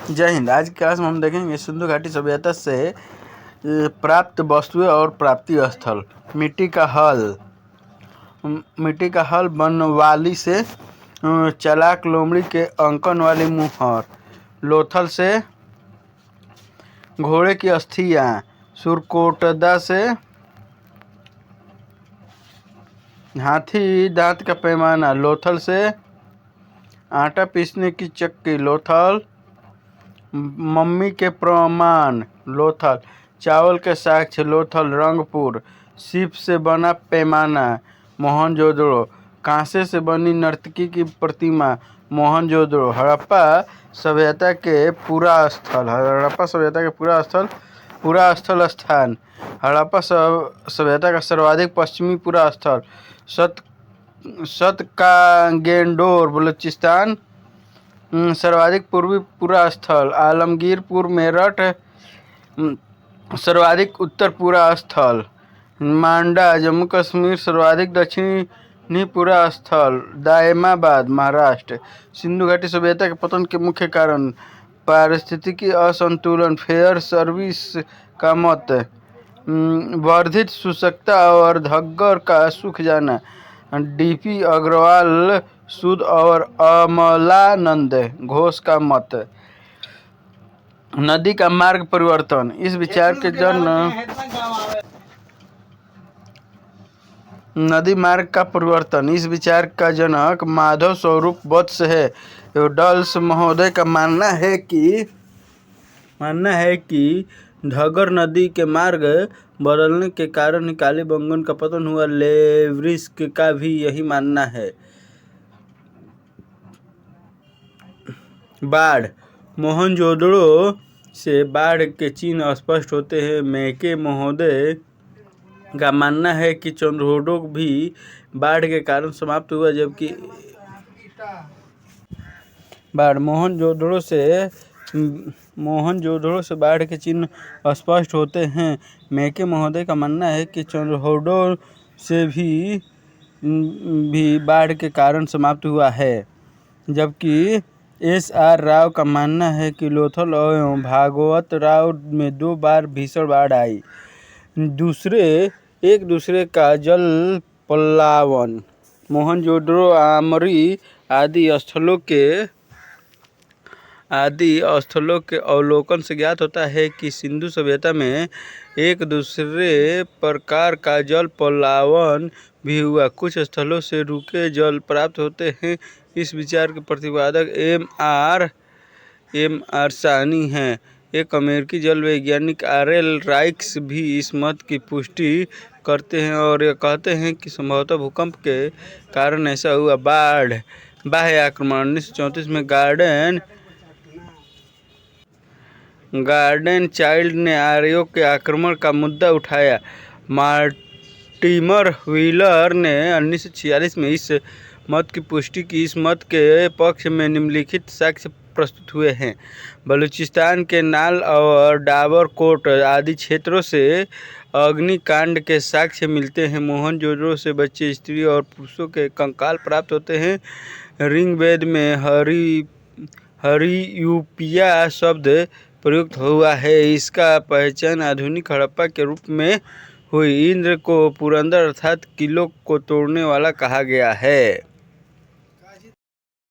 जय हिंद। आज की क्लास में हम देखेंगे सिंधु घाटी सभ्यता से प्राप्त वस्तुएं और प्राप्ति स्थल। मिट्टी का हल बनवाली से चालाक लोमड़ी के अंकन वाली मुहर, लोथल से घोड़े की अस्थियां, सुरकोटदा से हाथी दांत का पैमाना, लोथल से आटा पीसने की चक्की, लोथल मम्मी के प्रमाण, लोथल चावल के साक्ष्य, लोथल रंगपुर सीप से बना पैमाना, मोहनजोदड़ो कांसे से बनी नर्तकी की प्रतिमा, मोहनजोदड़ो हड़प्पा सभ्यता के पूरा स्थल, पूरा स्थल स्थान, हड़प्पा सभ्यता का सर्वाधिक पश्चिमी पूरा स्थल, सतकागेंडोर बलूचिस्तान सर्वाधिक पूर्वी पूरा स्थल, आलमगीरपुर मेरठ सर्वाधिक उत्तर पूरा स्थल, मांडा जम्मू कश्मीर सर्वाधिक दक्षिणी पूरा स्थल, दायमाबाद महाराष्ट्र। सिंधु घाटी सभ्यता के पतन के मुख्य कारण: पारिस्थितिकी असंतुलन, फेयर सर्विस का मत, वर्धित शुष्कता और घग्गर का सूख जाना, डीपी अग्रवाल सूद और अमलानंद घोष का मत। नदी का मार्ग परिवर्तन, इस विचार के नदी मार्ग का परिवर्तन इस विचार का जनक माधव स्वरूप वत्स है। डल्स महोदय का मानना है कि घग्गर नदी के मार्ग बदलने के कारण ही कालीबंगन का पतन हुआ। लेवरिस्क का भी यही मानना है। बाढ़, मोहनजोदड़ो से बाढ़ के चिन्ह स्पष्ट होते हैं। मैके महोदय का मानना है कि चंद्रहोडो भी बाढ़ के कारण समाप्त हुआ, जबकि मोहनजोदड़ो से बाढ़ के चिन्ह स्पष्ट होते हैं। मैके महोदय का मानना है कि चंद्रहोडो से भी बाढ़ के कारण समाप्त हुआ है, जबकि एस.आर. राव का मानना है कि लोथल और भागवत राव में 2 बार भीषण बाढ़ आई। एक दूसरे का जल पल्लावन, मोहनजोदड़ो आमरी आदि स्थलों के अवलोकन से ज्ञात होता है कि सिंधु सभ्यता में एक दूसरे प्रकार का जल पल्लावन भी हुआ। कुछ स्थलों से रुके जल प्राप्त होते हैं। इस विचार के प्रतिपादक एम.आर. साहनी हैं। एक अमेरिकी जल वैज्ञानिक आर.एल. राइक्स भी इस मत की पुष्टि करते हैं और यह कहते हैं कि संभवतः भूकंप के कारण ऐसा हुआ। बाह्य आक्रमण, 1934 में गार्डन चाइल्ड ने आर्यों के आक्रमण का मुद्दा उठाया। मॉर्टिमर व्हीलर ने 1946 में इस मत की पुष्टि की। इस मत के पक्ष में निम्नलिखित साक्ष्य प्रस्तुत हुए हैं। बलूचिस्तान के नाल और डाबरकोट आदि क्षेत्रों से अग्निकांड के साक्ष्य मिलते हैं। मोहनजोदड़ो से बच्चे, स्त्री और पुरुषों के कंकाल प्राप्त होते हैं। ऋग्वेद में हरियूपिया शब्द प्रयुक्त हुआ है। इसका पहचान आधुनिक हड़प्पा के रूप में हुई। इंद्र को पुरंदर अर्थात किलों को तोड़ने वाला कहा गया है।